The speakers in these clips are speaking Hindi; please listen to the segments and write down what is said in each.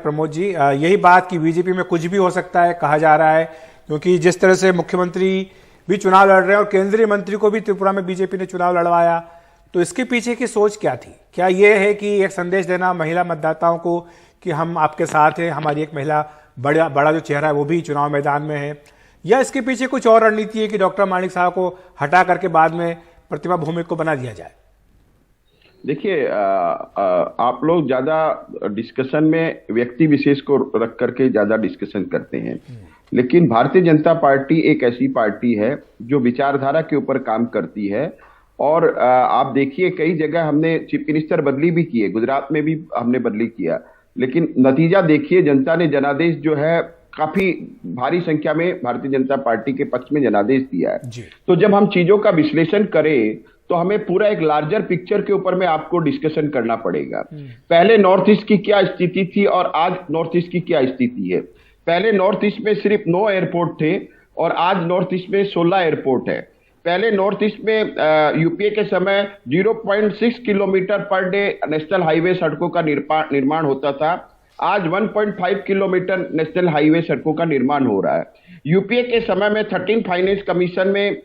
प्रमोद जी। यही बात कि बीजेपी में कुछ भी हो सकता है कहा जा रहा है, क्योंकि जिस तरह से मुख्यमंत्री भी चुनाव लड़ रहे हैं और केंद्रीय मंत्री को भी त्रिपुरा में बीजेपी ने चुनाव लड़वाया, तो इसके पीछे की सोच क्या थी? क्या ये है कि एक संदेश देना महिला मतदाताओं को कि हम आपके साथ हैं, हमारी एक महिला बड़ा जो चेहरा है वो भी चुनाव मैदान में है, या इसके पीछे कुछ और रणनीति है कि डॉक्टर माणिक साहब को हटा करके बाद में प्रतिमा भौमिक को बना दिया जाए? देखिए, आप लोग ज्यादा डिस्कशन में व्यक्ति विशेष को रख करके ज्यादा डिस्कशन करते हैं, लेकिन भारतीय जनता पार्टी एक ऐसी पार्टी है जो विचारधारा के ऊपर काम करती है। और आप देखिए, कई जगह हमने चीफ मिनिस्टर बदली भी किए, गुजरात में भी हमने बदली किया, लेकिन नतीजा देखिए, जनता ने जनादेश जो है काफी भारी संख्या में भारतीय जनता पार्टी के पक्ष में जनादेश दिया है। तो जब हम चीजों का विश्लेषण करें तो हमें पूरा एक लार्जर पिक्चर के ऊपर में आपको डिस्कशन करना पड़ेगा। पहले नॉर्थ ईस्ट की क्या स्थिति थी और आज नॉर्थ ईस्ट की क्या स्थिति है। पहले नॉर्थ ईस्ट में सिर्फ 9 एयरपोर्ट थे और आज नॉर्थ ईस्ट में 16 एयरपोर्ट है। पहले नॉर्थ ईस्ट में यूपीए के समय 0.6 kilometre per day national highway सड़कों का निर्माण होता था, आज 1.5 किलोमीटर नेशनल हाईवे सड़कों का निर्माण हो रहा है। यूपीए के समय में 13 फाइनेंस कमीशन में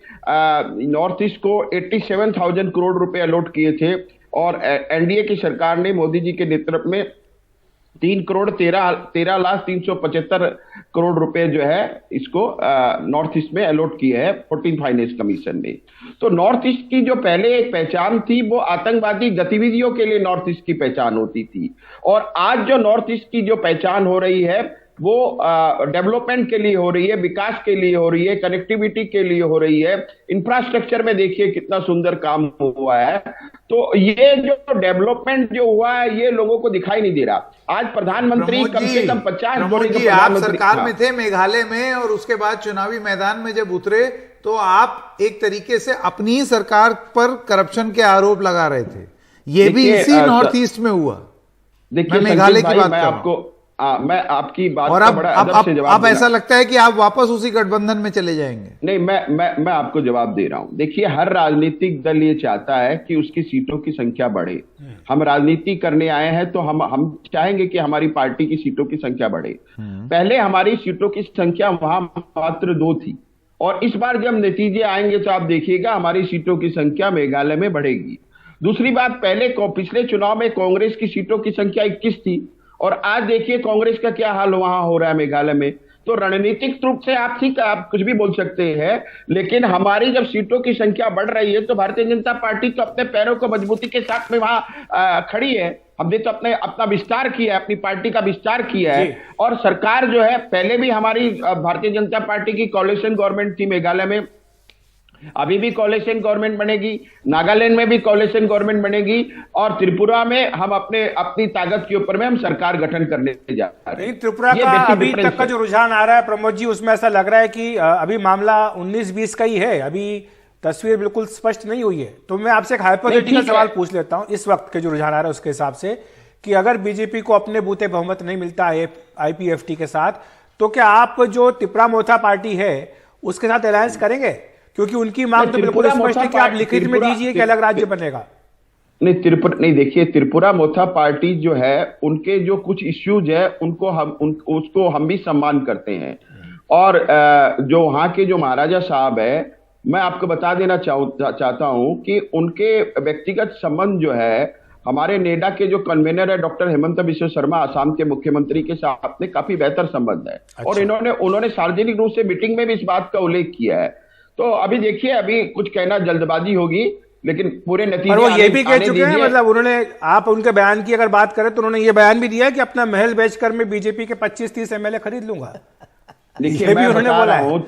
नॉर्थ ईस्ट को 87,000 करोड़ रुपए अलॉट किए थे और एनडीए की सरकार ने मोदी जी के नेतृत्व में 13,375 करोड़ रुपए जो है इसको नॉर्थ ईस्ट में अलॉट किए है 14 फाइनेंस कमीशन ने। तो नॉर्थ ईस्ट की जो पहले एक पहचान थी वो आतंकवादी गतिविधियों के लिए नॉर्थ ईस्ट की पहचान होती थी, और आज जो नॉर्थ ईस्ट की जो पहचान हो रही है वो डेवलपमेंट के लिए हो रही है, विकास के लिए हो रही है, कनेक्टिविटी के लिए हो रही है। इंफ्रास्ट्रक्चर में देखिए कितना सुंदर काम हुआ है। तो ये जो डेवलपमेंट जो हुआ है ये लोगों को दिखाई नहीं दे रहा। आज प्रधानमंत्री कम से कम 50 आप सरकार में थे मेघालय में, और उसके बाद चुनावी मैदान में जब उतरे तो आप एक तरीके से अपनी सरकार पर करप्शन के आरोप लगा रहे थे। ये भी इसी नॉर्थ ईस्ट में हुआ। देखिए मेघालय की बात मैं आपकी बात और का बड़ा अदब से जवाब अब ऐसा लगता है कि आप वापस उसी गठबंधन में चले जाएंगे। नहीं, मैं आपको जवाब दे रहा हूं। देखिए, हर राजनीतिक दल ये चाहता है कि उसकी सीटों की संख्या बढ़े। हम राजनीति करने आए हैं तो हम चाहेंगे कि हमारी पार्टी की सीटों की संख्या बढ़े। पहले हमारी सीटों की संख्या वहां मात्र 2 थी, और इस बार जब नतीजे आएंगे तो आप देखिएगा हमारी सीटों की संख्या मेघालय में बढ़ेगी। दूसरी बात, पिछले चुनाव में कांग्रेस की सीटों की संख्या 21 थी और आज देखिए कांग्रेस का क्या हाल वहां हो रहा है मेघालय में। तो रणनीतिक रूप से आप कुछ भी बोल सकते हैं, लेकिन हमारी जब सीटों की संख्या बढ़ रही है तो भारतीय जनता पार्टी तो अपने पैरों को मजबूती के साथ में वहां खड़ी है। हमने तो अपना विस्तार किया है, अपनी पार्टी का विस्तार किया है। और सरकार जो है, पहले भी हमारी भारतीय जनता पार्टी की कोalition गवर्नमेंट थी मेघालय में, अभी भी कोalition गवर्नमेंट बनेगी, नागालैंड में भी कोalition गवर्नमेंट बनेगी, और त्रिपुरा में हम अपनी ताकत के ऊपर में हम सरकार गठन करने जा रहे हैं। त्रिपुरा का अभी तक का जो रुझान आ रहा है प्रमोद जी, उसमें ऐसा लग रहा है कि अभी मामला 19-20 का ही है, अभी तस्वीर बिल्कुल स्पष्ट नहीं हुई है। तो मैं आपसे एक हाइपोथेटिकल सवाल पूछ लेता हूं, इस वक्त के जो रुझान आ रहा है उसके हिसाब से, कि अगर बीजेपी को अपने बूते बहुमत नहीं मिलता है आईपीएफटी के साथ, तो क्या आप जो तिपरा मोथा पार्टी है उसके साथ अलायंस करेंगे? क्योंकि उनकी मांग तो बिल्कुल स्पष्ट है कि आप लिखित में दीजिए कि अलग राज्य बनेगा। नहीं, देखिए, त्रिपुरा मोथा पार्टी जो है उनके जो कुछ इश्यूज है उसको हम भी सम्मान करते हैं। और जो वहां के जो महाराजा साहब है, मैं आपको बता देना चाहता हूं कि उनके व्यक्तिगत संबंध जो है हमारे नेडा के जो कन्वीनर है डॉक्टर हेमंत बिश्व शर्मा, आसाम के मुख्यमंत्री के साथ में काफी बेहतर संबंध है। अच्छा। और उन्होंने सार्वजनिक रूप से मीटिंग में भी इस बात का उल्लेख किया है। तो अभी देखिए, अभी कुछ कहना जल्दबाजी होगी, लेकिन पूरे नतीजे और वो ये भी कह चुके हैं, मतलब उन्होंने, आप उनके बयान की अगर बात करें तो उन्होंने ये बयान भी दिया कि अपना महल बेचकर मैं बीजेपी के 25-30 एमएलए खरीद लूंगा। देखिए, मैं बता रहा हूं,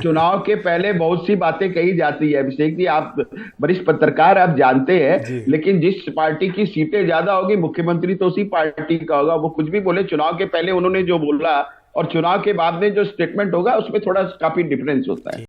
चुनाव के पहले बहुत सी बातें कही जाती है अभिषेक जी, आप वरिष्ठ पत्रकार, आप जानते हैं। लेकिन जिस पार्टी की सीटें ज्यादा होगी मुख्यमंत्री तो उसी पार्टी का होगा। वो कुछ भी बोले, चुनाव के पहले उन्होंने जो बोला और चुनाव के बाद में जो स्टेटमेंट होगा उसमें थोड़ा काफी डिफरेंस होता है।